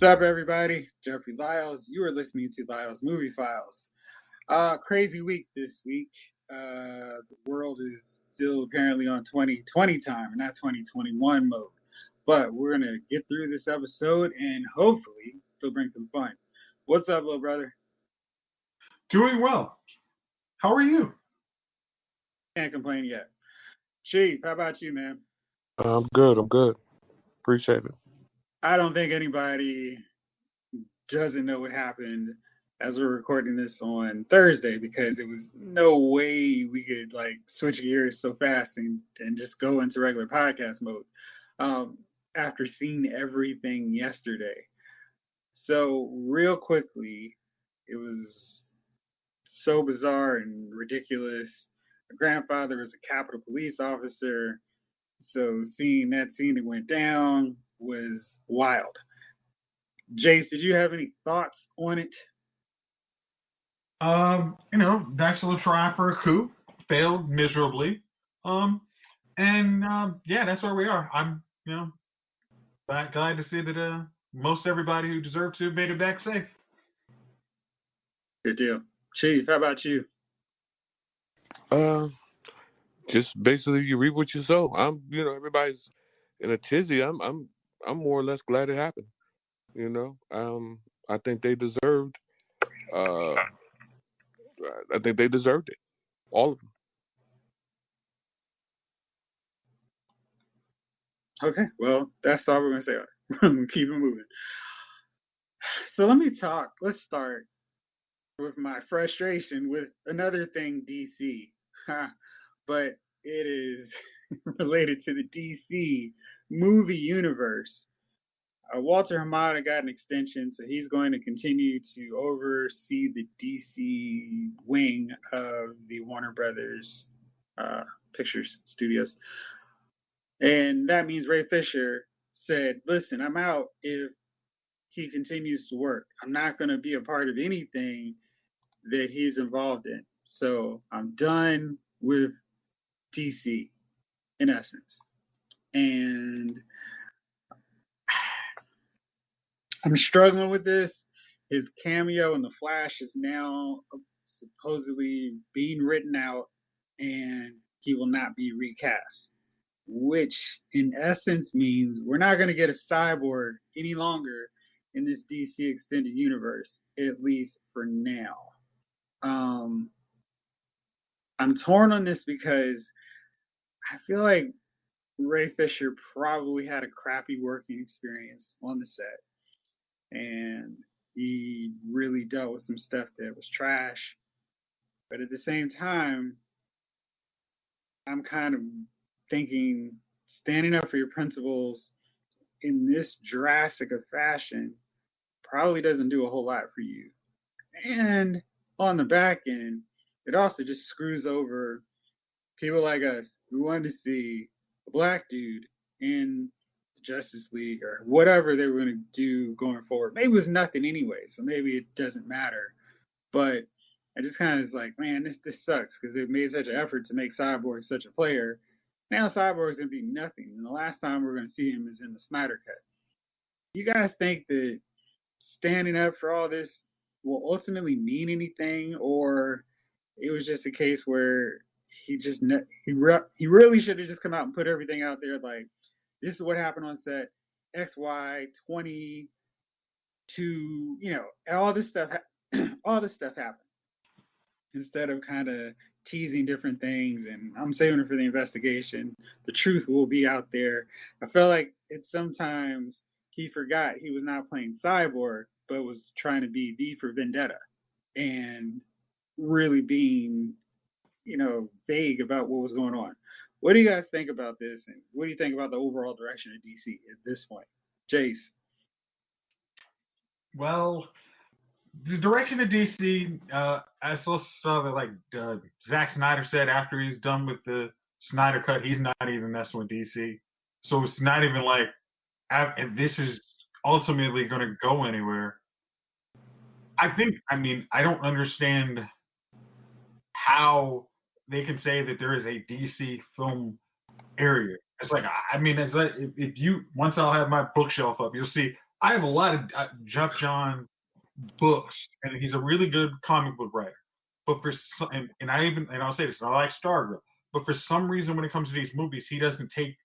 What's up, everybody? Jeffrey Lyles. You are listening to Lyles Movie Files. Crazy week this week. The world is still apparently on 2020 time and not 2021 mode. But we're going to get through this episode and hopefully still bring some fun. What's up, little brother? Doing well. How are you? Can't complain yet. Chief, how about you, man? I'm good. I'm good. Appreciate it. I don't think anybody doesn't know what happened as we're recording this on Thursday because it was no way we could like switch gears so fast and just go into regular podcast mode after seeing everything yesterday. So real quickly, it was so bizarre and ridiculous. My grandfather was a Capitol Police officer, so seeing that scene that went down was wild. Jace, did you have any thoughts on it? National try for a coup failed miserably. Yeah, that's where we are. I'm, glad to see that most everybody who deserved to made it back safe. Good deal. Chief, how about you? Uh, just basically you reap what you sow. Everybody's in a tizzy. I'm more or less glad it happened. I think they deserved. Uh, I think they deserved it. All of them. Okay, well, that's all we're gonna say. We're gonna keep it moving. So let's start with my frustration with another thing DC. But it is related to the DC movie universe. Walter Hamada got an extension, so he's going to continue to oversee the DC wing of the Warner Brothers Pictures Studios. And that means Ray Fisher said, listen, I'm out if he continues to work. I'm not going to be a part of anything that he's involved in. So I'm done with DC, in essence. And I'm struggling with this. His cameo in The Flash is now supposedly being written out, and he will not be recast, which in essence means we're not going to get a cyborg any longer in this DC extended universe, at least for now. I'm torn on this because I feel like Ray Fisher probably had a crappy working experience on the set, and he really dealt with some stuff that was trash. But at the same time, I'm kind of thinking standing up for your principles in this drastic of fashion probably doesn't do a whole lot for you. And on the back end, it also just screws over people like us who wanted to see a black dude in the Justice League or whatever they were going to do going forward. Maybe it was nothing anyway, so maybe it doesn't matter. But I just kind of was like, man, this sucks because they made such an effort to make Cyborg such a player. Now Cyborg's going to be nothing. And the last time we're going to see him is in the Snyder Cut. You guys think that standing up for all this will ultimately mean anything, or it was just a case where he really should have just come out and put everything out there like this is what happened on set XY22, all this stuff all this stuff happened instead of kind of teasing different things, and I'm saving it for the investigation. The truth will be out there. I felt like sometimes he forgot he was not playing Cyborg, but was trying to be V for Vendetta and really being, vague about what was going on. What do you guys think about this, and what do you think about the overall direction of DC at this point? Jace? Well, the direction of DC, I saw that Zack Snyder said after he's done with the Snyder Cut, he's not even messing with DC. So it's not even like if this is ultimately going to go anywhere. I don't understand how they can say that there is a DC film area. It's like, if you, once I'll have my bookshelf up, you'll see I have a lot of Jeff John books, and he's a really good comic book writer. But for some, and I'll say this, I like Stargirl, but for some reason when it comes to these movies, he doesn't take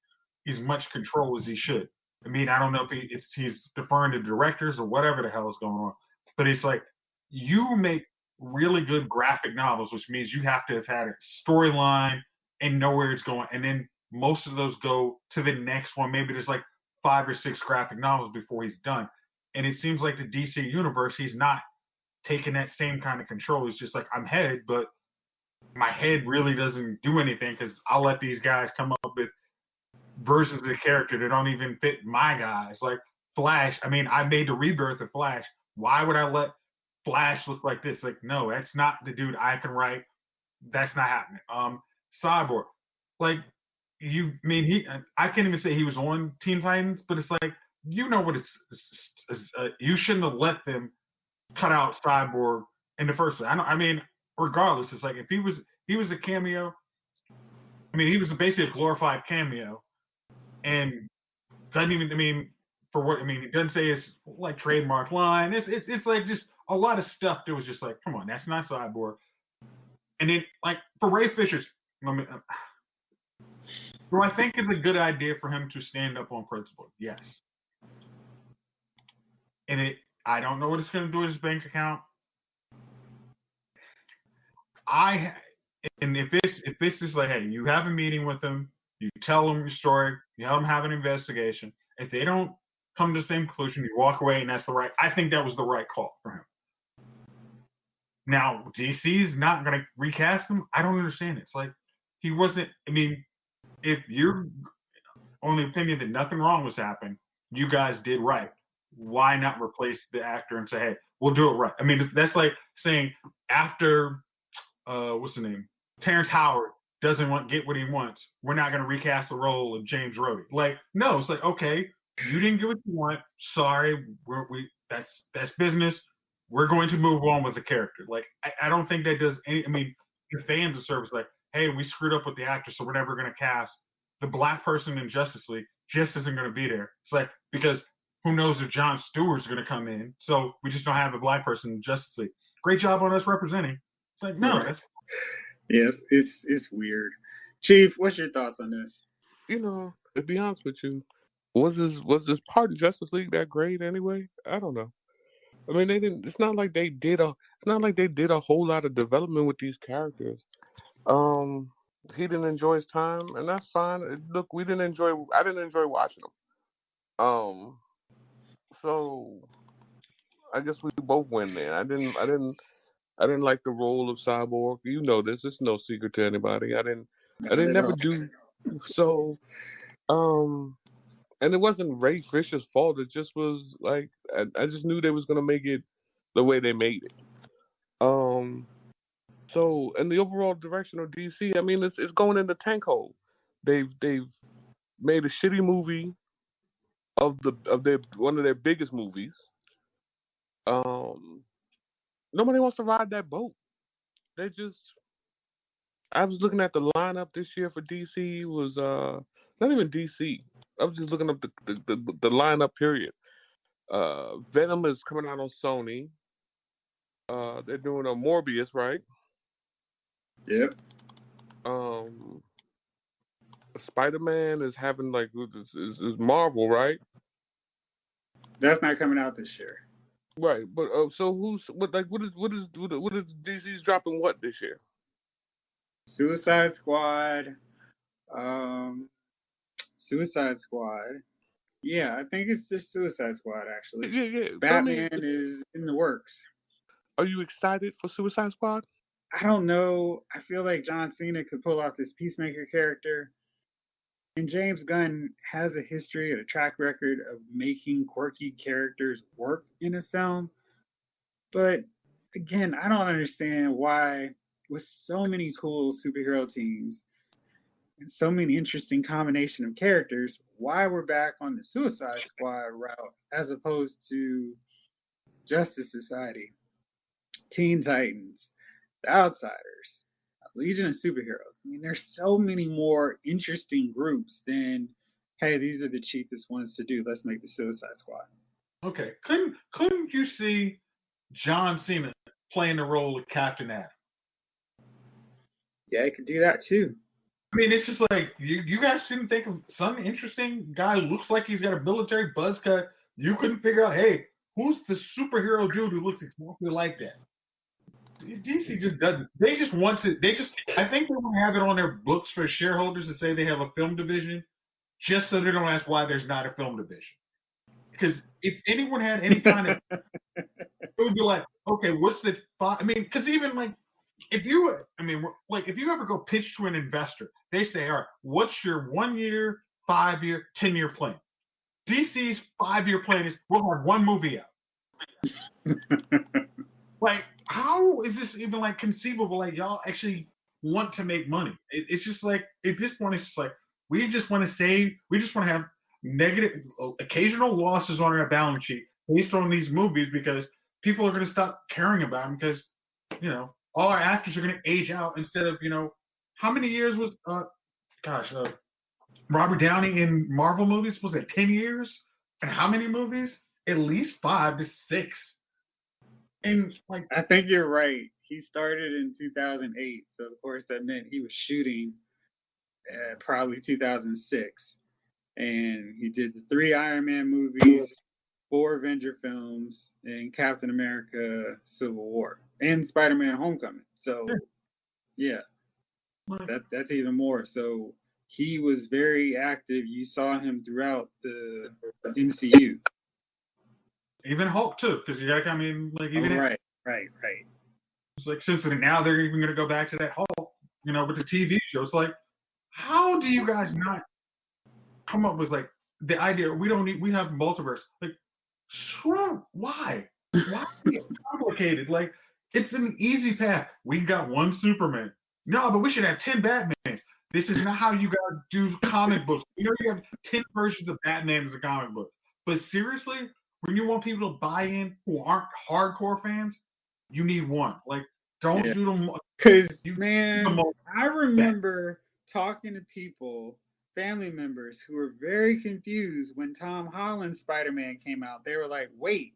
as much control as he should. I mean, I don't know if he's deferring to directors or whatever the hell is going on, but it's like you make really good graphic novels, which means you have to have had a storyline and know where it's going, and then most of those go to the next one. Maybe there's like 5 or 6 graphic novels before he's done. And it seems like the DC universe, he's not taking that same kind of control. He's just like, I'm head, but my head really doesn't do anything because I'll let these guys come up with versions of the character that don't even fit my guys. Like Flash, I mean, I made the rebirth of Flash. Why would I let Flash look like this? Like, no, that's not the dude I can write. That's not happening. Cyborg, like I mean, I can't even say he was on Teen Titans, but it's like, you know what you shouldn't have let them cut out Cyborg in the first place. I mean, regardless, it's like if he was a cameo. I mean, he was basically a glorified cameo, and doesn't even. I mean, for what I mean, he doesn't say it's like trademark line. It's like just a lot of stuff that was just like, come on, that's not Cyborg. And then like for Ray Fisher's, do I think it's a good idea for him to stand up on principle? Yes. And I don't know what it's going to do with his bank account. And if this is like, hey, you have a meeting with them, you tell them your story, you have them have an investigation. If they don't come to the same conclusion, you walk away, and that's the right. I think that was the right call for him. Now DC's not going to recast him. I don't understand it. It's like he wasn't. I mean, if you're on the opinion that nothing wrong was happening, you guys did right. Why not replace the actor and say, hey, we'll do it right? I mean, that's like saying after what's the name? Terrence Howard doesn't get what he wants. We're not going to recast the role of James Rhodey. Like, no, it's like, okay, you didn't get what you want. Sorry, that's business. We're going to move on with the character. Like, I don't think that does any. I mean, the fans of service like, hey, we screwed up with the actor, so we're never going to cast the black person in Justice League. Just isn't going to be there. It's like because who knows if Jon Stewart's going to come in? So we just don't have a black person in Justice League. Great job on us representing. It's like no, right. Yes, it's weird. Chief, what's your thoughts on this? You know, to be honest with you, was this part of Justice League that great anyway? I don't know. I mean, they didn't. It's not like they did a. It's not like they did a whole lot of development with these characters. Um, he didn't enjoy his time, and that's fine. Look, we didn't enjoy. I didn't enjoy watching them. So I guess we both win there. I didn't like the role of Cyborg. You know this. It's no secret to anybody. I didn't never do. So, and it wasn't Ray Fisher's fault. It just was like I just knew they was gonna make it the way they made it. So in the overall direction of DC, I mean, it's going in the tank hole. They've made a shitty movie of their one of their biggest movies. Um, Nobody wants to ride that boat. They just. I was looking at the lineup this year for DC was not even DC. I was just looking up the lineup period. Venom is coming out on Sony. They're doing a Morbius, right? Yep. Spider-Man is having like is Marvel, right? That's not coming out this year. Right, but so what is DC's dropping what this year? Suicide Squad. Um, Suicide Squad. Yeah, I think it's just Suicide Squad actually. Yeah. Batman is in the works. Are you excited for Suicide Squad? I don't know. I feel like John Cena could pull off this Peacemaker character. And James Gunn has a history, a track record of making quirky characters work in a film. But again, I don't understand why, with so many cool superhero teams and so many interesting combination of characters, why we're back on the Suicide Squad route as opposed to Justice Society, Teen Titans, The Outsiders, Legion of Superheroes. I mean, there's so many more interesting groups than, hey, these are the cheapest ones to do. Let's make the Suicide Squad. Okay, couldn't you see John Cena playing the role of Captain Adam? Yeah, I could do that too. I mean, it's just like you guys didn't think of some interesting guy who looks like he's got a military buzz cut. You couldn't figure out, hey, who's the superhero dude who looks exactly like that? DC just doesn't. They just want to. They just. I think they want to have it on their books for shareholders to say they have a film division, just so they don't ask why there's not a film division. Because if anyone had any kind of, it would be like, okay, what's the? I mean, because even like, if you, I mean, like if you ever go pitch to an investor, they say, all right, what's your 1 year, 5 year, 10 year plan? DC's 5 year plan is we'll have one movie out. Like, how is this even like conceivable? Like, y'all actually want to make money? It's just like at this point, it's just like we just want to save. We just want to have negative, occasional losses on our balance sheet based on these movies because people are going to stop caring about them because all our actors are going to age out instead of how many years was Robert Downey in Marvel movies? Was it 10 years? And how many movies? At least 5 to 6. And like, I think you're right. He started in 2008, so of course that meant he was shooting probably 2006, and he did the 3 Iron Man movies, 4 Avenger films, and Captain America: Civil War, and Spider-Man: Homecoming. So yeah, that's even more. So he was very active. You saw him throughout the MCU. Even Hulk too, because I mean, like even right. It's like since now they're even going to go back to that Hulk, with the TV show. It's like, how do you guys not come up with like the idea? We don't need. We have multiverse. Like, why? Why is it complicated? Like, it's an easy path. We got one Superman. No, but we should have 10 Batmans. This is not how you guys do comic books. You have 10 versions of Batman as a comic book. But seriously, when you want people to buy in who aren't hardcore fans, you need one. Like, don't do them. Because, man, I remember talking to people, family members, who were very confused when Tom Holland's Spider-Man came out. They were like, wait,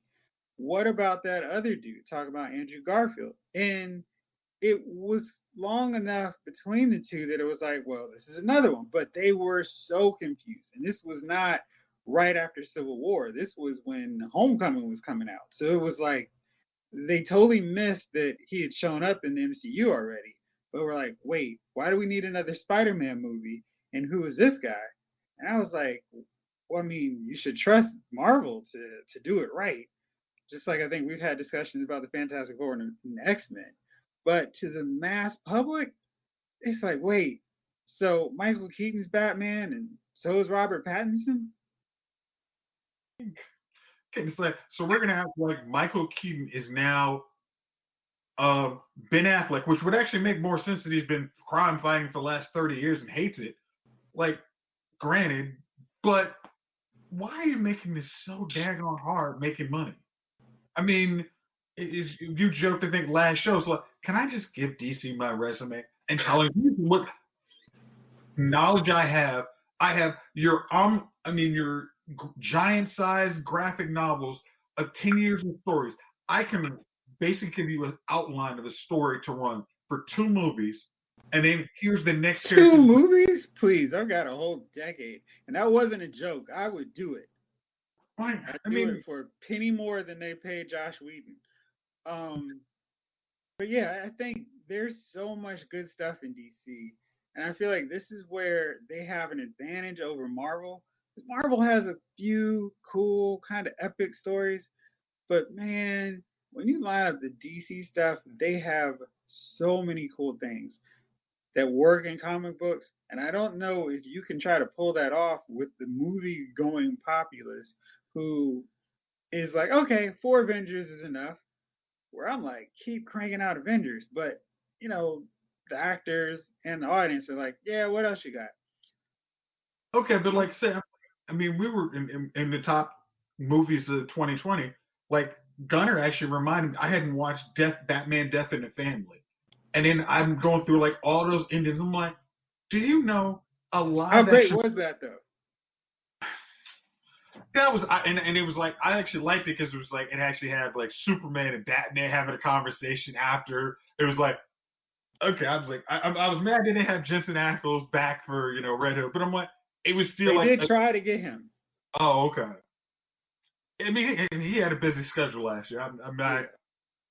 what about that other dude? Talk about Andrew Garfield. And it was long enough between the two that it was like, well, this is another one. But they were so confused. And this was not right after Civil War. This was when Homecoming was coming out. So it was like they totally missed that he had shown up in the MCU already. But we're like, wait, why do we need another Spider-Man movie? And who is this guy? And I was like, well, I mean, you should trust Marvel to do it right. Just like I think we've had discussions about the Fantastic Four and X-Men. But to the mass public, it's like, wait, so Michael Keaton's Batman and so is Robert Pattinson? Okay, so we're gonna have like Michael Keaton is now Ben Affleck, which would actually make more sense that he's been crime fighting for the last 30 years and hates it. Like, granted, but why are you making this so daggone hard making money? I mean, you joke to think last show, so like, can I just give DC my resume and tell him what knowledge I have? I have your giant-sized graphic novels of 10 years of stories. I can basically give you an outline of a story to run for 2 movies, and then here's the next 2 movies? Please, I've got a whole decade, and that wasn't a joke. I would do it. Fine. I'd do it for a penny more than they paid Josh Whedon. But yeah, I think there's so much good stuff in DC, and I feel like this is where they have an advantage over Marvel. Marvel has a few cool, kind of epic stories, but man, when you line up the DC stuff, they have so many cool things that work in comic books. And I don't know if you can try to pull that off with the movie going populace who is like, okay, 4 Avengers is enough. Where I'm like, keep cranking out Avengers. But, the actors and the audience are like, yeah, what else you got? Okay, but like, say, I mean, we were in the top movies of 2020. Like, Gunner actually reminded me, I hadn't watched Batman Death in the Family. And then I'm going through like all those endings. I'm like, do you know a live How great action? was that though? that was, and it was like, I actually liked it because it was like, it actually had like Superman and Batman having a conversation after. It was like, okay, I was like, I was mad they didn't have Jensen Ackles back for, Red Hood, but I'm like, it was still They like, did try to get him. oh, okay. I mean, he had a busy schedule last year. I'm not,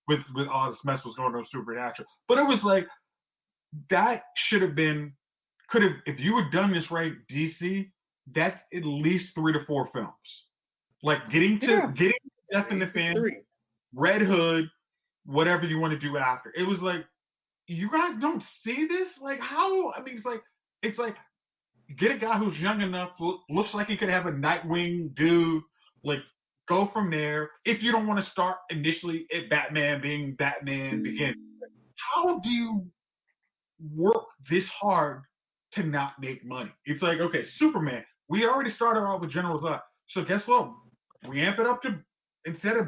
with all this mess was going on with Supernatural, but it was like, that should have been, could have, if you had done this right, DC, that's at least 3 to 4 films. Like getting to Death in the Family, Red Hood, whatever you want to do after. It was like, you guys don't see this? Like how? I mean, it's like get a guy who's young enough, looks like he could have a Nightwing dude, like go from there. If you don't want to start initially at Batman being Batman Begins, how do you work this hard to not make money? It's like, okay, Superman, we already started out with General Zod. So guess what? We amp it up to, instead of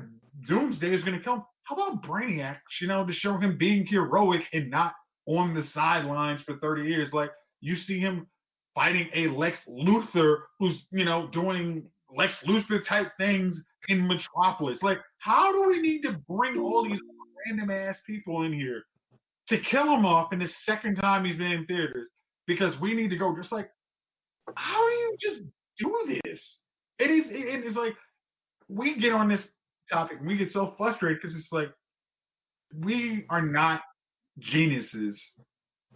Doomsday is going to come, how about Brainiac, to show him being heroic and not on the sidelines for 30 years. Like, you see him fighting a Lex Luthor who's, doing Lex Luthor type things in Metropolis. Like, how do we need to bring all these random ass people in here to kill him off in the second time he's been in theaters? Because we need to go, just like, how do you just do this? It's like, we get on this topic and we get so frustrated because it's like, we are not geniuses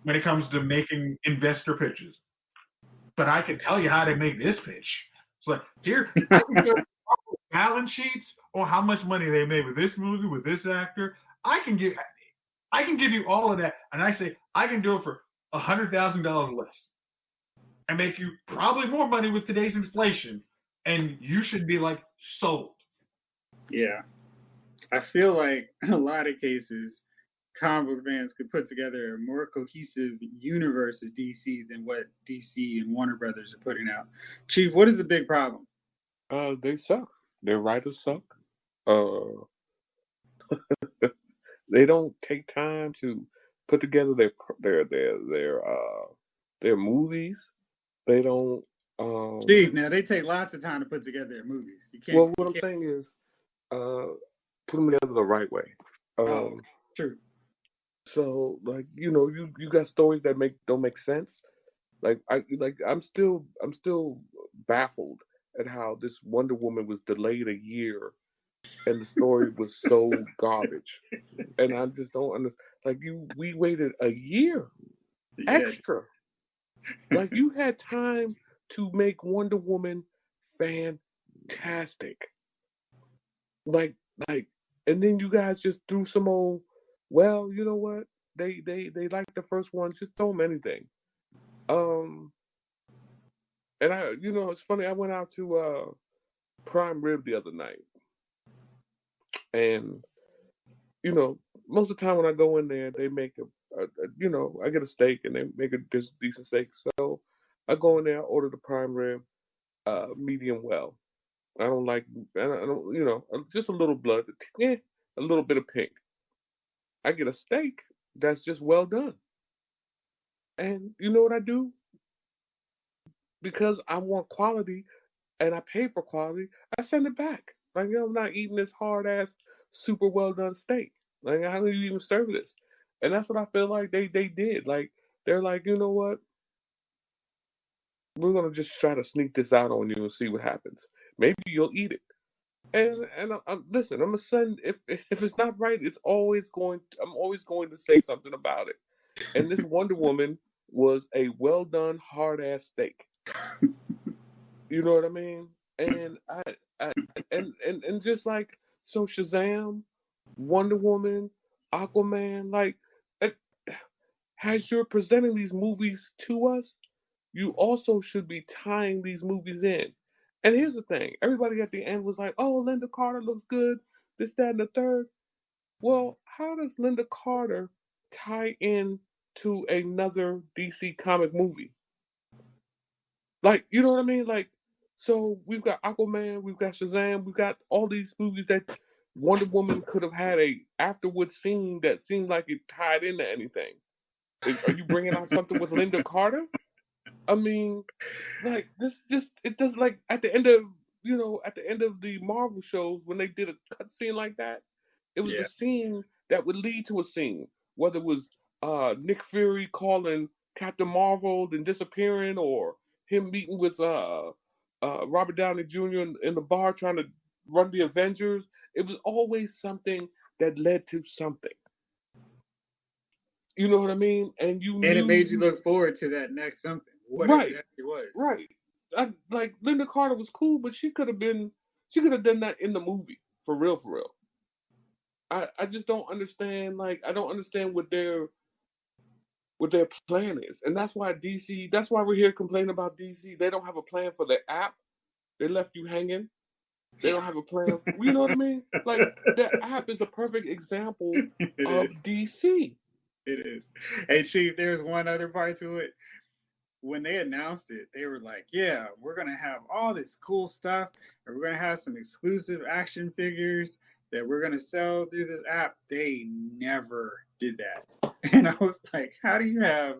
when it comes to making investor pitches. But I can tell you how to make this pitch. It's like, here, I can give balance sheets on how much money they made with this movie, with this actor. I can give you all of that, and I say I can do it for $100,000 less, and make you probably more money with today's inflation, and you should be like sold. Yeah, I feel like in a lot of cases, comic book fans could put together a more cohesive universe of DC than what DC and Warner Brothers are putting out. Chief, what is the big problem? They suck. Their writers suck. Uh, they don't take time to put together their movies. They don't. Chief, now they take lots of time to put together their movies. You can't. Well, what I'm saying is, put them together the right way. True. So, like, you got stories that don't make sense. I'm still baffled at how this Wonder Woman was delayed a year, and the story was so garbage. And I just don't understand. Like, we waited a year extra. Like, you had time to make Wonder Woman fantastic. Like, and then you guys just threw some old. Well, you know what? They like the first one. Just throw them anything. And it's funny. I went out to Prime Rib the other night, and most of the time when I go in there, they make I get a steak and they make a decent steak. So I go in there, I order the prime rib, medium well. I don't like, I don't, just a little blood, a little bit of pink. I get a steak that's just well done. And you know what I do? Because I want quality and I pay for quality, I send it back. Like, I'm not eating this hard ass, super well done steak. Like, how do you even serve this? And that's what I feel like they did. Like, they're like, you know what? We're gonna just try to sneak this out on you and see what happens. Maybe you'll eat it. And listen, I'm a son. If it's not right, I'm always going to say something about it. And this Wonder Woman was a well done hard ass steak. You know what I mean? And and just like, so Shazam, Wonder Woman, Aquaman, like, as you're presenting these movies to us, you also should be tying these movies in. And here's the thing: everybody at the end was like, "Oh, Linda Carter looks good, this, that, and the third." Well, how does Linda Carter tie in to another DC comic movie? Like, you know what I mean? Like, so we've got Aquaman, we've got Shazam, we've got all these movies that Wonder Woman could have had a afterward scene that seemed like it tied into anything. Are you bringing out something with Linda Carter? I mean, like, this just, it does, like, at the end of at the end of the Marvel shows when they did a cut scene like that, it was Yeah. a scene that would lead to a scene, whether it was Nick Fury calling Captain Marvel and disappearing, or him meeting with Robert Downey Jr. in the bar trying to run the Avengers. It was always something that led to something. You know what I mean? And you And it knew, made you look forward to that next something. What it right, exactly was. right. Like Linda Carter was cool, but she could have done that in the movie for real, for real. I just don't understand. Like, I don't understand what their plan is, and that's why DC. That's why we're here complaining about DC. They don't have a plan for their app. They left you hanging. They don't have a plan. You know what I mean? Like, their app is a perfect example It of is. DC. It is. Hey, Chief, there's one other part to it. When they announced it, they were like, yeah, we're going to have all this cool stuff, and we're going to have some exclusive action figures that we're going to sell through this app. They never did that. And I was like, how do you have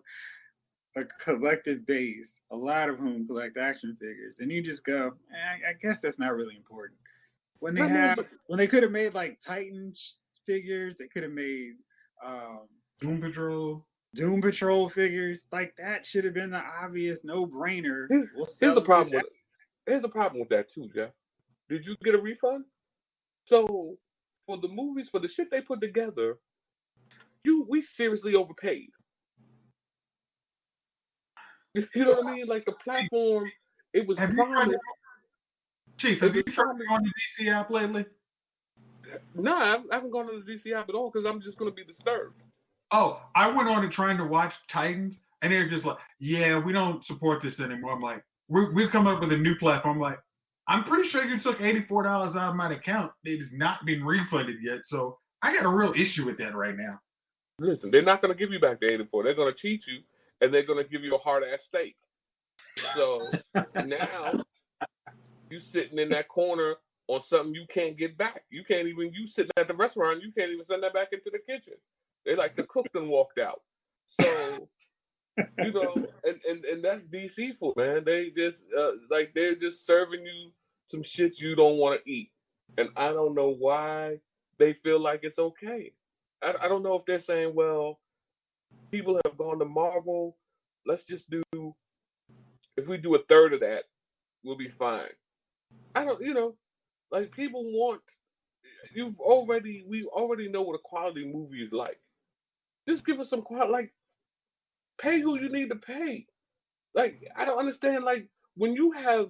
a collective base, a lot of whom collect action figures, and you just go, I guess that's not really important. When they I mean, have, but when they could have made like Titan figures, they could have made Doom Patrol. Doom Patrol figures. Like that should have been the obvious no-brainer. here's, We'll here's sell the them through problem with it. Here's the problem with that too, Jeff. Did you get a refund? So for the movies, for the shit they put together, we seriously overpaid. You know what I mean? Like the platform, it was Have you tried promised. Chief, It have was you tried promised. on the DC app lately? No, I haven't gone on the DC app at all because I'm just going to be disturbed. Oh, I went on it trying to watch Titans, and they're just like, yeah, we don't support this anymore. I'm like, we've come up with a new platform. I'm like, I'm pretty sure you took $84 out of my account. It has not been refunded yet, so I got a real issue with that right now. Listen, they're not going to give you back the 84. They're going to cheat you, and they're going to give you a hard ass steak. So now you sitting in that corner on something you can't get back. You sitting at the restaurant, you can't even send that back into the kitchen. They like the cook and walked out. So and that's DC food, man. They just they're just serving you some shit you don't want to eat, and I don't know why they feel like it's okay. I don't know if they're saying, well, people have gone to Marvel. Let's just do, if we do a third of that, we'll be fine. I don't, like people want. We already know what a quality movie is like. Just give us some quality. Like, pay who you need to pay. Like, I don't understand. Like, when you have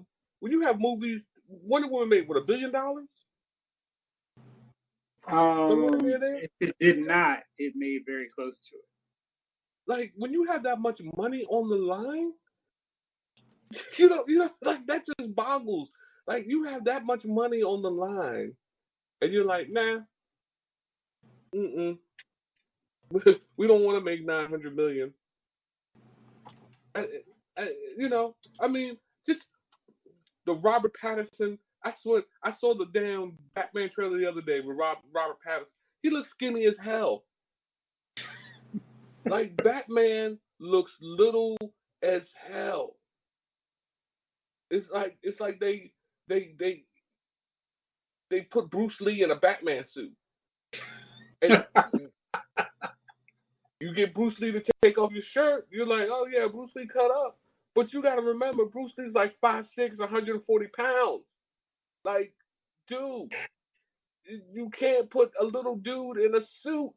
movies, Wonder Woman made what, $1 billion? Somewhere near there. It did not. It made very close to it. Like, when you have that much money on the line, like that just boggles. Like, you have that much money on the line, and you're like, nah, mm-mm, we don't want to make 900 million. I, I mean, just the Robert Pattinson. I saw the damn Batman trailer the other day with Robert Pattinson. He looks skinny as hell. Like, Batman looks little as hell. It's like they put Bruce Lee in a Batman suit, and you get Bruce Lee to take off your shirt. You're like, oh yeah, Bruce Lee cut up. But you got to remember, Bruce Lee's like 5'6", 140 pounds. Like, dude, you can't put a little dude in a suit.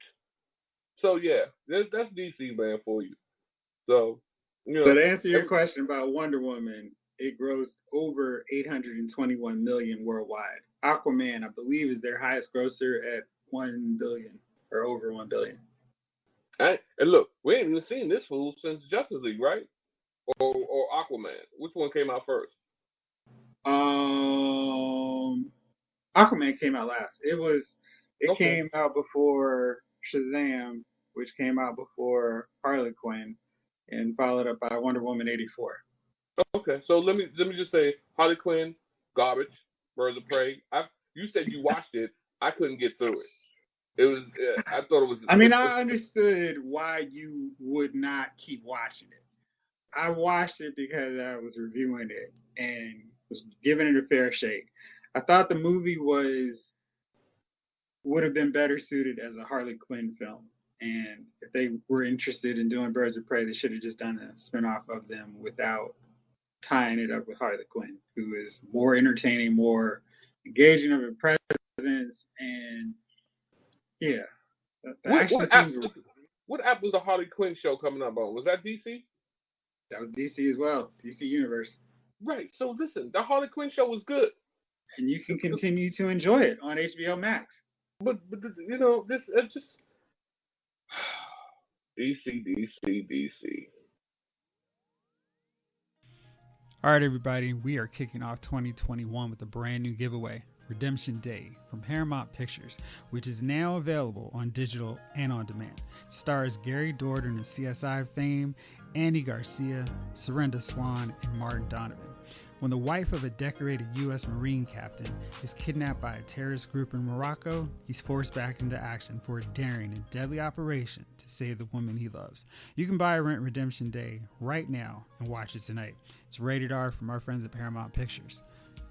So yeah, that's DC, man, for you. So, So to answer your question about Wonder Woman, it grossed over 821 million worldwide. Aquaman, I believe, is their highest grosser at 1 billion or over 1 billion. And look, we ain't even seen this fool since Justice League, right? Or Aquaman. Which one came out first? Aquaman came out last. It Okay. came out before Shazam, which came out before Harley Quinn, and followed up by Wonder Woman 84. Okay, so let me just say, Harley Quinn, garbage, Birds of Prey. You said you watched it. I couldn't get through it. It was. I thought it was. I mean, I understood why you would not keep watching it. I watched it because I was reviewing it, and was giving it a fair shake. I thought the movie would have been better suited as a Harley Quinn film. And if they were interested in doing Birds of Prey, they should have just done a spinoff of them without tying it up with Harley Quinn, who is more entertaining, more engaging of a presence, and yeah, the action scenes were. What app was the Harley Quinn show coming up on? Was that DC? That was DC as well, DC Universe. Right. So listen, the Harley Quinn show was good, and you can continue to enjoy it on HBO Max. But you know, this it's just DC. All right, everybody, we are kicking off 2021 with a brand new giveaway, Redemption Day from Paramount Pictures, which is now available on digital and on demand. Stars Gary Dourdan of CSI fame, Andy Garcia, Surrender Swan, and Martin Donovan. When the wife of a decorated U.S. Marine captain is kidnapped by a terrorist group in Morocco, he's forced back into action for a daring and deadly operation to save the woman he loves. You can buy or rent Redemption Day right now and watch it tonight. It's rated R from our friends at Paramount Pictures.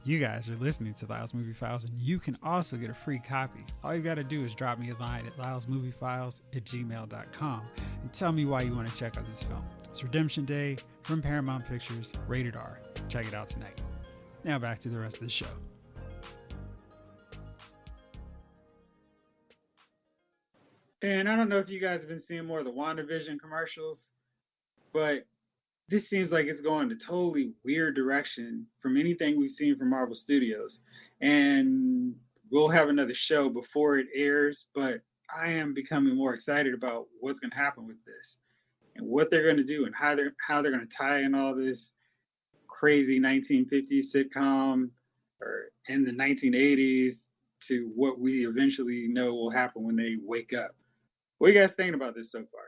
You guys are listening to Lyle's Movie Files, and you can also get a free copy. All you got to do is drop me a line at lylesmoviefiles@gmail.com and tell me why you want to check out this film. It's Redemption Day from Paramount Pictures, rated R. Check it out tonight. Now back to the rest of the show. And I don't know if you guys have been seeing more of the WandaVision commercials, but this seems like it's going a totally weird direction from anything we've seen from Marvel Studios. And we'll have another show before it airs, but I am becoming more excited about what's going to happen with this and what they're going to do and how they're going to tie in all this crazy 1950s sitcom or in the 1980s to what we eventually know will happen when they wake up. What are you guys thinking about this so far?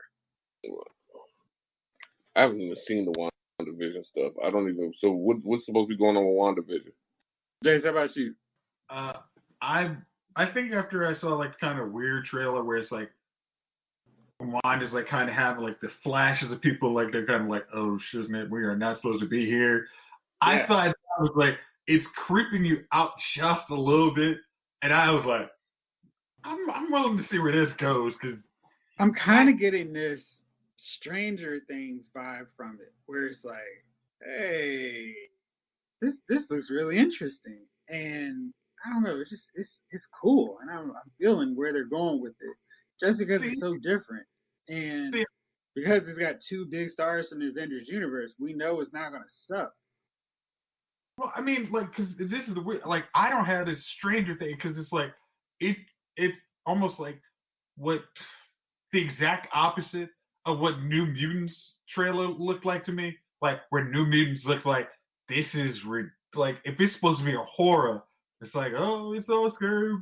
I haven't even seen the WandaVision stuff. I don't even. So what's supposed to be going on with WandaVision? Jace, how about you? I think after I saw like kind of weird trailer where it's like Wanda's like kind of having like the flashes of people like they're kind of like, oh shiznit, we are not supposed to be here. Yeah. I thought that was like it's creeping you out just a little bit, and I was like, I'm willing to see where this goes because I'm kind of getting this Stranger Things vibe from it, where it's like, hey, this looks really interesting, and I don't know, it's cool, and I'm feeling where they're going with it, just because it's so different, and because it's got two big stars from the Avengers universe, we know it's not gonna suck. Well, I mean, like, because this is the weird, like, I don't have this Stranger Thing because it's like it's almost like what the exact opposite of what New Mutants trailer looked like to me. Like where New Mutants looked like this is like if it's supposed to be a horror, it's like oh it's so scary.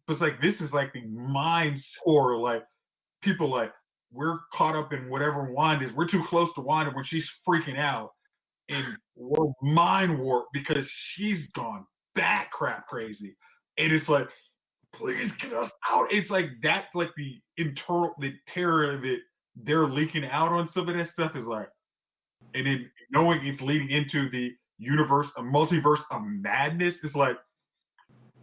But it's like this is like the mind horror. Like people like we're caught up in whatever Wanda is. We're too close to Wanda when she's freaking out, and we're mind warped because she's gone bat crap crazy. And it's like please get us out. It's like that's like the terror of it. They're leaking out on some of that stuff is like, and then knowing it's leading into the universe, a multiverse of madness is like,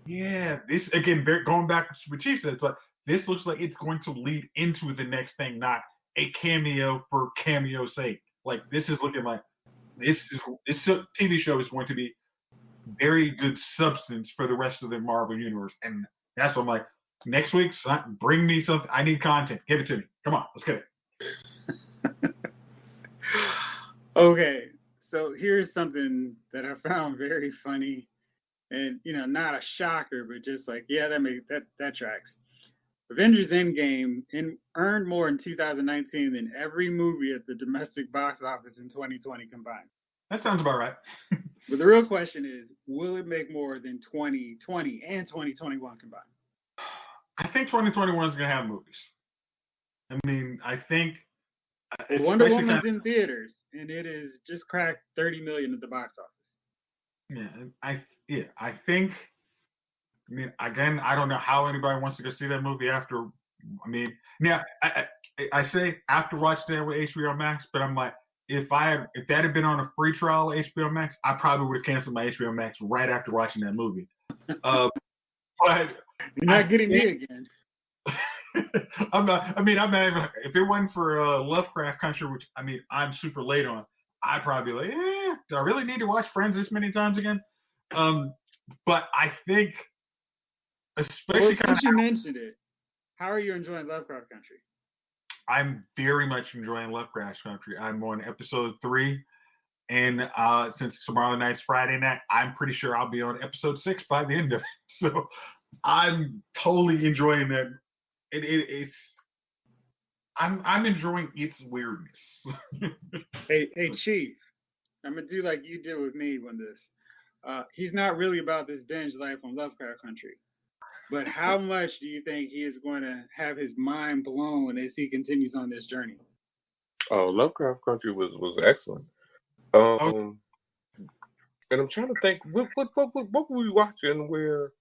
yeah, this again, going back to what Chief said, it's like, this looks like it's going to lead into the next thing, not a cameo for cameo's sake. Like, this is looking like, this TV show is going to be very good substance for the rest of the Marvel universe. And that's what I'm like, next week, bring me something. I need content. Give it to me. Come on, let's get it. Okay, so here's something that I found very funny, and not a shocker, but just like that tracks. Avengers Endgame earned more in 2019 than every movie at the domestic box office in 2020 combined. That sounds about right. But the real question is, will it make more than 2020 and 2021 combined? I think 2021 is going to have movies. I mean, I think Wonder Woman's in theaters, and it is just cracked 30 million at the box office. Yeah, I think. I mean, again, I don't know how anybody wants to go see that movie after. I mean, yeah, I say after watching that with HBO Max, but I'm like, if that had been on a free trial HBO Max, I probably would have canceled my HBO Max right after watching that movie. But you're not getting me again. I'm not even, if it wasn't for Lovecraft Country, which I'm super late on, I'd probably be like, do I really need to watch Friends this many times again? But I think, especially since you mentioned it, how are you enjoying Lovecraft Country? I'm very much enjoying Lovecraft Country. I'm on episode 3, and since tomorrow night's Friday night, I'm pretty sure I'll be on episode 6 by the end of it. So I'm totally enjoying that. I'm enjoying its weirdness. hey, Chief, I'm gonna do like you did with me when this. He's not really about this binge life on Lovecraft Country, but how much do you think he is going to have his mind blown as he continues on this journey? Oh, Lovecraft Country was excellent. And I'm trying to think, what were we watching where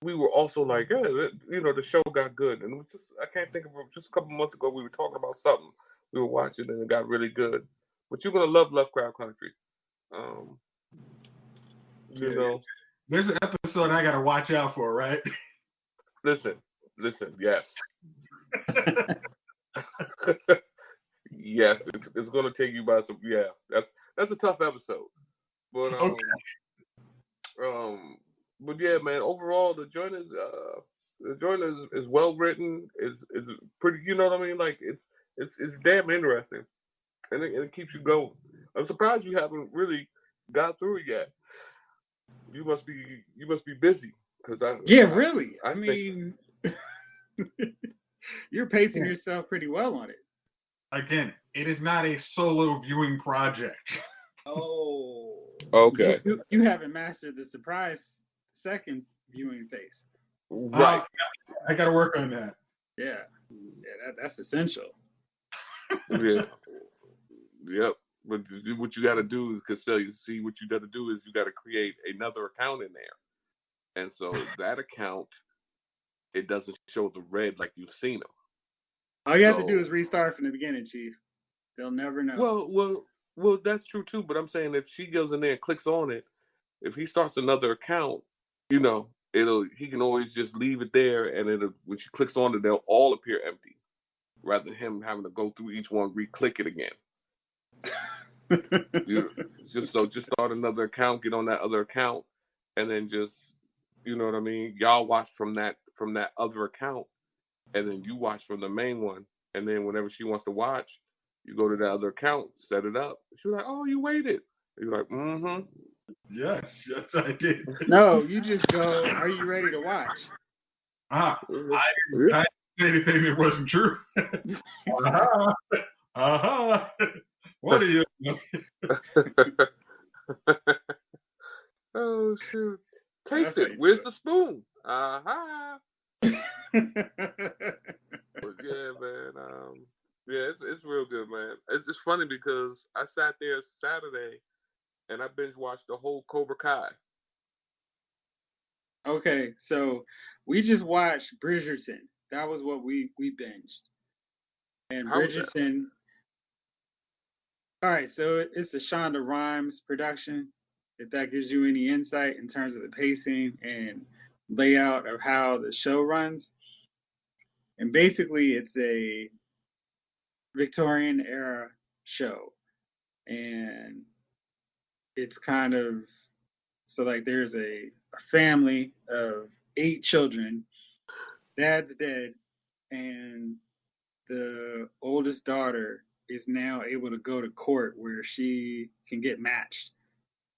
we were also like, yeah, the show got good, and it was just, I can't think of it. Just a couple months ago, we were talking about something we were watching, and it got really good. But you're gonna love Lovecraft Country. There's an episode I gotta watch out for, right? Listen, yes. Yes, it's gonna take you by some. Yeah, that's a tough episode, but but yeah, man. Overall, the joint is well written. Is pretty. You know what I mean? Like it's damn interesting, and it keeps you going. I'm surprised you haven't really got through it yet. You must be busy really. I mean, you're pacing yourself pretty well on it. Again, it is not a solo viewing project. Oh. Okay. You haven't mastered the surprise second viewing pace. Right. I got to work on that. Yeah, that's essential. Yeah. Yep. But what you got to do is, what you got to do is you got to create another account in there, and so that account, it doesn't show the red like you've seen them. All you have to do is restart from the beginning, Chief. They'll never know. Well, that's true too. But I'm saying if she goes in there and clicks on it, if he starts another account, he can always just leave it there, and when she clicks on it, they'll all appear empty, rather than him having to go through each one, re-click it again. Just start another account, get on that other account, and then just, you know what I mean? Y'all watch from that other account, and then you watch from the main one, and then whenever she wants to watch, you go to that other account, set it up. She's like, "Oh, you waited." You're like, "Mm-hmm." Yes, I did. No, you just go, "Are you ready to watch?" I didn't say anything that wasn't true. What are you? Oh shoot! Taste it. Where's the spoon? But yeah, man. Yeah, it's real good, man. It's funny because I sat there Saturday and I binge watched the whole Cobra Kai. Okay, so we just watched Bridgerton. That was what we binged. And Bridgerton. All right, so it's a Shonda Rhimes production. If that gives you any insight in terms of the pacing and layout of how the show runs. And basically, it's a Victorian era show. And it's kind of, so like there's a family of 8 children. Dad's dead, and the oldest daughter is now able to go to court where she can get matched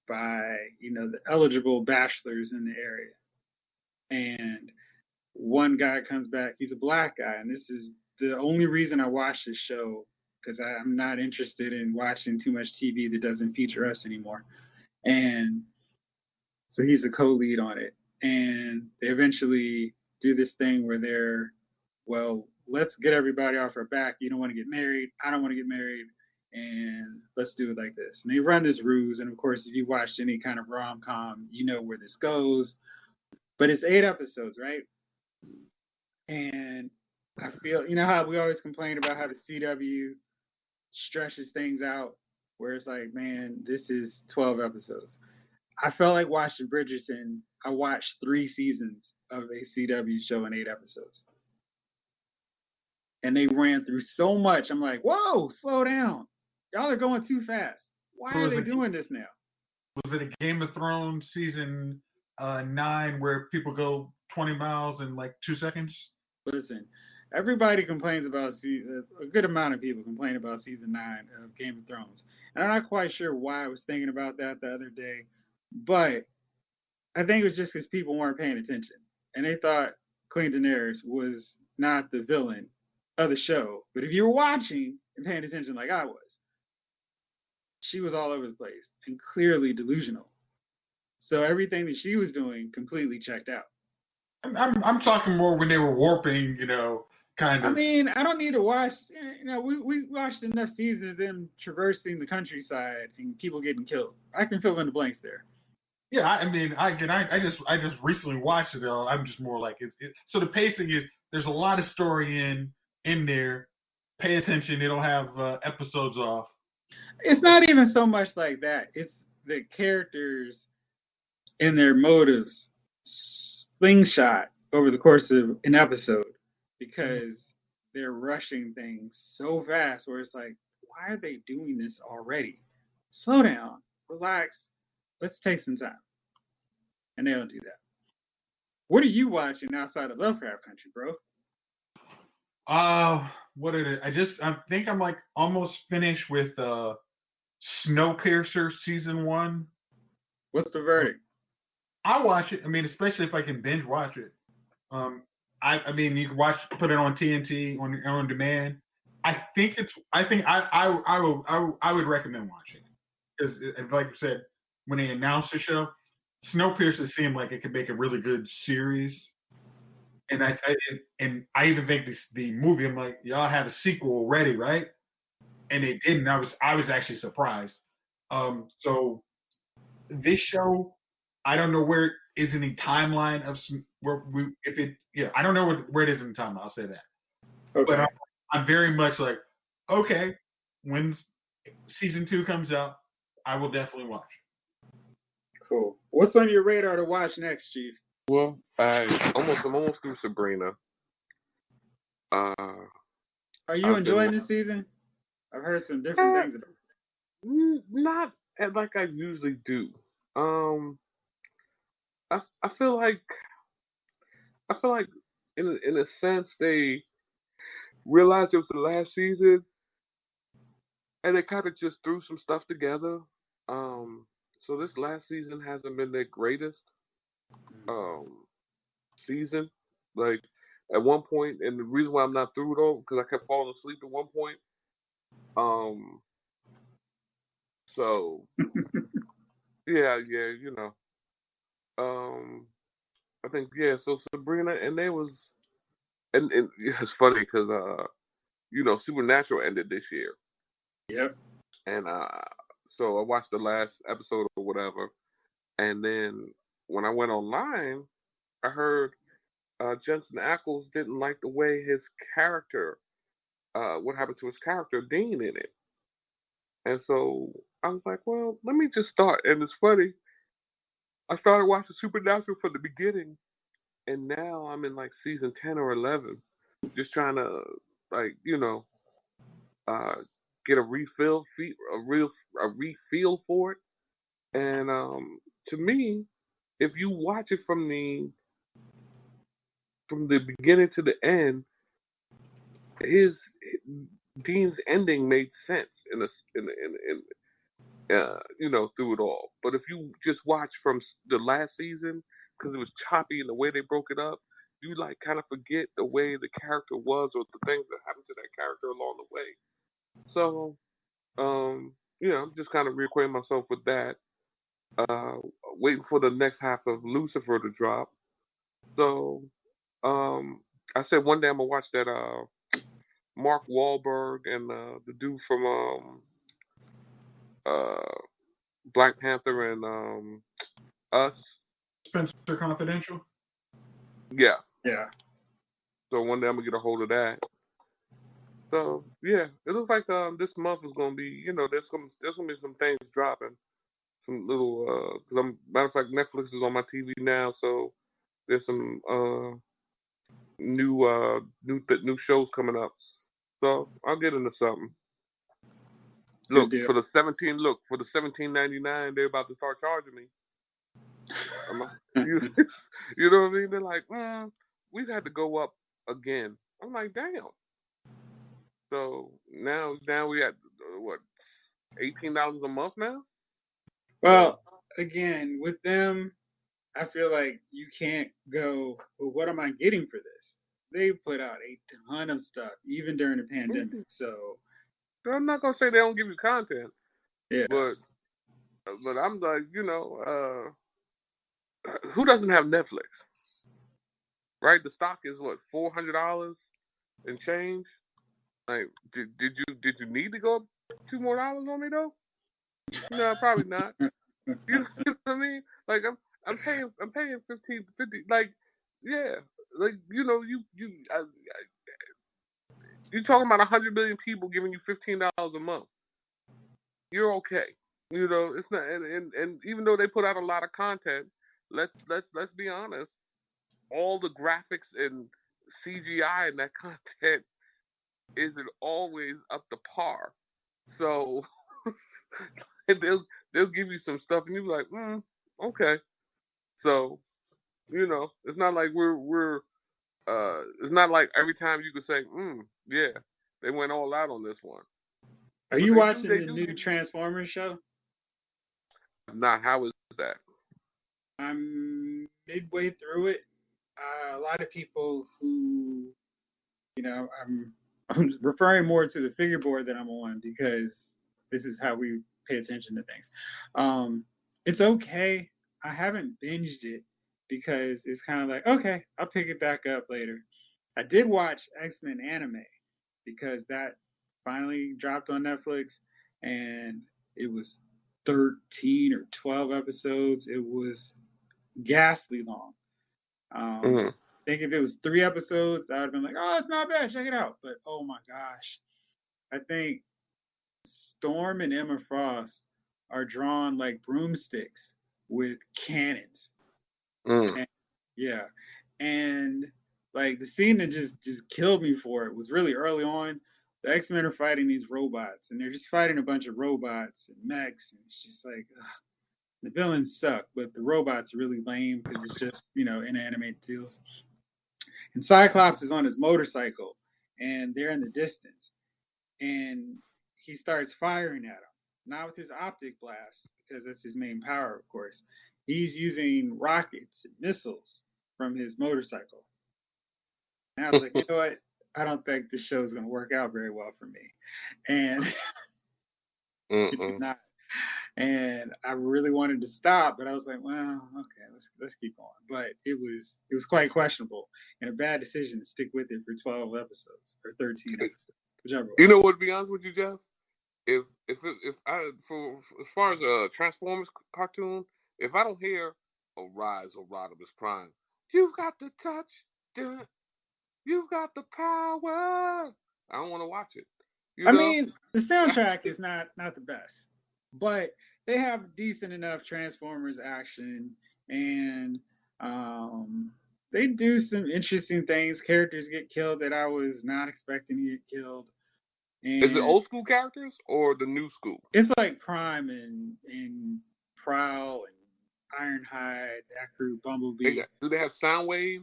by, the eligible bachelors in the area. And one guy comes back, he's a black guy, and this is the only reason I watch this show, because I'm not interested in watching too much TV that doesn't feature us anymore. And so he's the co-lead on it. And they eventually do this thing where they're, well, let's get everybody off our back. You don't want to get married. I don't want to get married. And let's do it like this. And they run this ruse. And of course, if you watched any kind of rom-com, you know where this goes. But it's 8 episodes, right? And I feel, you know how we always complain about how the CW stretches things out, where it's like, man, this is 12 episodes. I felt like watching Bridgerton. I watched 3 seasons of a CW show in 8 episodes, and they ran through so much. I'm like, whoa, slow down. Y'all are going too fast. Why are they doing this now? Was it a Game of Thrones season 9 where people go 20 miles in like 2 seconds? Listen, everybody complains about a good amount of people complain about season 9 of Game of Thrones, and I'm not quite sure why I was thinking about that the other day, but I think it was just because people weren't paying attention and they thought Queen Daenerys was not the villain of the show. But if you were watching and paying attention like I was, she was all over the place and clearly delusional. So everything that she was doing completely checked out. I'm talking more when they were warping, kind of. I mean, I don't need to watch. We watched enough seasons of them traversing the countryside and people getting killed. I can fill in the blanks there. Yeah, I mean, I just recently watched it though. I'm just more like so the pacing is there's a lot of story in there. Pay attention; it'll have episodes off. It's not even so much like that. It's the characters and their motives slingshot over the course of an episode because they're rushing things so fast where it's like, why are they doing this already? Slow down, relax, let's take some time. And they don't do that. What are you watching outside of Lovecraft Country, bro? What did it? I think I'm like almost finished with Snowpiercer season 1. What's the verdict? I watch it. I mean, especially if I can binge watch it. I mean, you can put it on TNT on demand. I think I would recommend watching because, like you said, when they announced the show, Snowpiercer seemed like it could make a really good series. And I even think the movie. I'm like, y'all have a sequel already, right? And they didn't. I was actually surprised. So this show, I don't know where it is in the timeline of where we if it yeah I don't know where it is in the timeline. I'll say that. Okay. But I'm very much like, okay, when season 2 comes out, I will definitely watch. Cool. What's on your radar to watch next, Chief? Well, I'm almost through Sabrina. Are you enjoying this season? I've heard some different things about it. Not like I usually do. I feel like in a sense they realized it was the last season, and they kind of just threw some stuff together. So this last season hasn't been their greatest season. Like at one point, and the reason why I'm not through though, because I kept falling asleep at one point. So yeah, I think So Sabrina, and they was, and it's funny because Supernatural ended this year. Yep. And so I watched the last episode or whatever, and then when I went online, I heard Jensen Ackles didn't like the way his character, what happened to his character Dean in it, and so I was like, well, let me just start. And it's funny, I started watching Supernatural from the beginning, and now I'm in like season 10 or 11, just trying to like get a refill for it. And to me, if you watch it from the beginning to the end, his Dean's ending made sense through it all. But if you just watch from the last season, because it was choppy in the way they broke it up, you like kind of forget the way the character was or the things that happened to that character along the way. So, I'm just kind of reacquainting myself with that. Waiting for the next half of Lucifer to drop. So, I said one day I'm gonna watch that Mark Wahlberg and the dude from Black Panther and Us. Spencer Confidential. Yeah. Yeah. So one day I'm gonna get a hold of that. So yeah, it looks like this month is gonna be, there's gonna be some things dropping, some little matter of fact, Netflix is on my TV now, so there's some new shows coming up. So I'll get into something. Good deal. For the $17.99, they're about to start charging me. You know what I mean? They're like, we've had to go up again. I'm like, damn. So now we at what, $18 a month now? Well, again, with them, I feel like you can't go, well, what am I getting for this? They put out a ton of stuff, even during the pandemic. So I'm not gonna say they don't give you content, yeah. but I'm like, who doesn't have Netflix? Right? The stock is what, $400 and change. Like, did you need to go up $2 more on me though? No, probably not. You know what I mean? Like I'm paying 50. Like, yeah, like you're talking about 100 million people giving you $15 a month. You're okay. It's not, and even though they put out a lot of content, let's be honest. All the graphics and CGI in that content isn't always up to par. So they'll give you some stuff and you'll be like, okay. So, it's not like we're it's not like every time you could say, yeah, they went all out on this one. Are you watching the new Transformers show? Not. How is that? I'm midway through it. A lot of people who, I'm referring more to the figure board that I'm on because this is how we pay attention to things. It's okay. I haven't binged it because it's kind of like, okay, I'll pick it back up later. I did watch X-Men anime because that finally dropped on Netflix, and it was 13 or 12 episodes. It was ghastly long. I think if it was 3 episodes, I would have been like, oh, it's not bad, check it out. But oh my gosh, I think Storm and Emma Frost are drawn like broomsticks with cannons. And, yeah, and like the scene that just killed me for it was really early on. The X-Men are fighting these robots, and they're just fighting a bunch of robots and mechs, and it's just like, ugh. The villains suck, but the robots are really lame because it's just, inanimate deals. And Cyclops is on his motorcycle, and they're in the distance, and he starts firing at them, not with his optic blast because that's his main power, of course. He's using rockets and missiles from his motorcycle. And I was like, you know what? I don't think this show is going to work out very well for me. And it did not. And I really wanted to stop, but I was like, well, okay, let's keep going. But it was quite questionable and a bad decision to stick with it for 12 episodes or 13 episodes, whichever one. You know what? To be honest with you, Jeff, if I for as far as a Transformers cartoon, if I don't hear "Arise, O Rodimus Prime," you've got the touch, you've got the power, I don't want to watch it. I mean, the soundtrack is not the best, but they have decent enough Transformers action, and they do some interesting things. Characters get killed that I was not expecting to get killed. And is it old school characters or the new school? It's like Prime and Prowl and Ironhide, that crew, Bumblebee. Do they have Soundwave?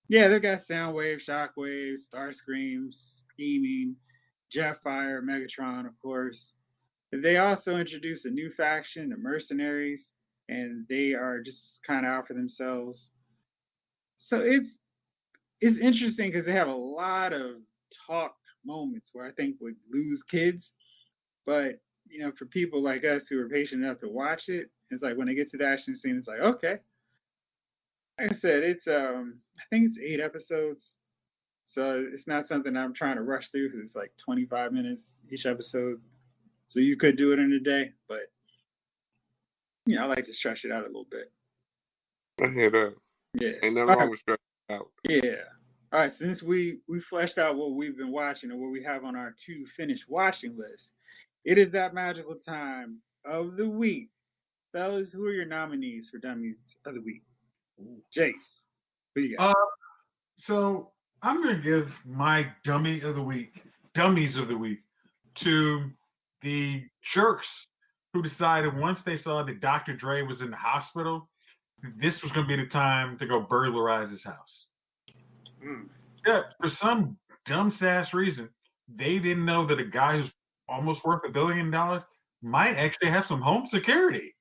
Yeah, they got Soundwave, Shockwave, Starscream, Scheming, Jetfire, Megatron, of course. They also introduced a new faction, the Mercenaries, and they are just kind of out for themselves. So it's interesting because they have a lot of talk moments where I think would lose kids, but for people like us who are patient enough to watch it, it's like when they get to the action scene, it's like, okay. Like I said, it's I think it's 8 episodes, so it's not something I'm trying to rush through because it's like 25 minutes each episode. So you could do it in a day, but I like to stretch it out a little bit. I hear that. Yeah. Ain't nothing wrong with stretching it out. Yeah. All right, since we fleshed out what we've been watching and what we have on our to finish watching list, it is that magical time of the week. Fellas, who are your nominees for Dummies of the Week? Jace, who you got? So I'm gonna give my dummies of the week, to the jerks who decided once they saw that Dr. Dre was in the hospital, this was gonna be the time to go burglarize his house. Mm. Yeah, for some dumb sass reason, they didn't know that a guy who's almost worth $1 billion might actually have some home security.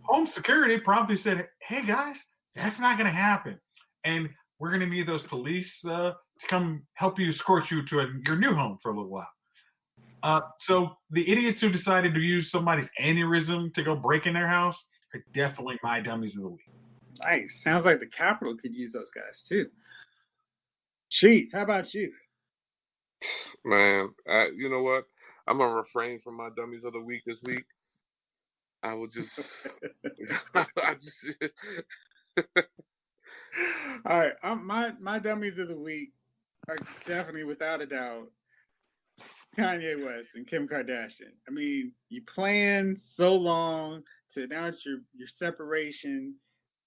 Home security promptly said, "Hey guys, that's not going to happen, and we're going to need those police to come help you escort you to your new home for a little while." So the idiots who decided to use somebody's aneurysm to go break in their house are definitely my dummies of the week. Nice. Sounds like the Capitol could use those guys too. Chief, how about you? Man, you know what? I'm gonna refrain from my dummies of the week this week. I will just, I just, All right, my dummies of the week are definitely, without a doubt, Kanye West and Kim Kardashian. I mean, you planned so long to announce your separation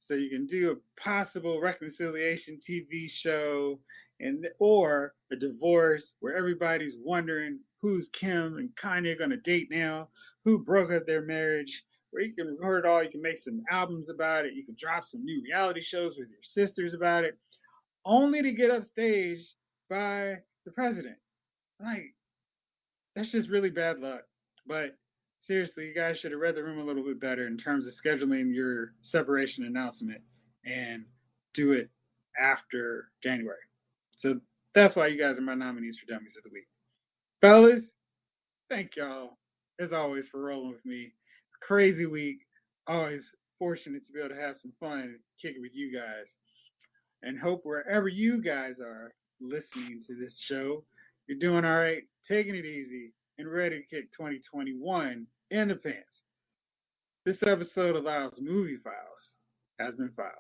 so you can do a possible reconciliation TV show and or a divorce where everybody's wondering who's Kim and Kanye gonna date now, who broke up their marriage, where you can record it all, you can make some albums about it, you can drop some new reality shows with your sisters about it, only to get upstaged by the president. Like, that's just really bad luck. But seriously, you guys should have read the room a little bit better in terms of scheduling your separation announcement and do it after January. So that's why you guys are my nominees for Dummies of the Week. Fellas, thank y'all, as always, for rolling with me. Crazy week. Always fortunate to be able to have some fun and kick it with you guys. And hope wherever you guys are listening to this show, you're doing all right, taking it easy, and ready to kick 2021 in the pants. This episode of Lyle's Movie Files has been filed.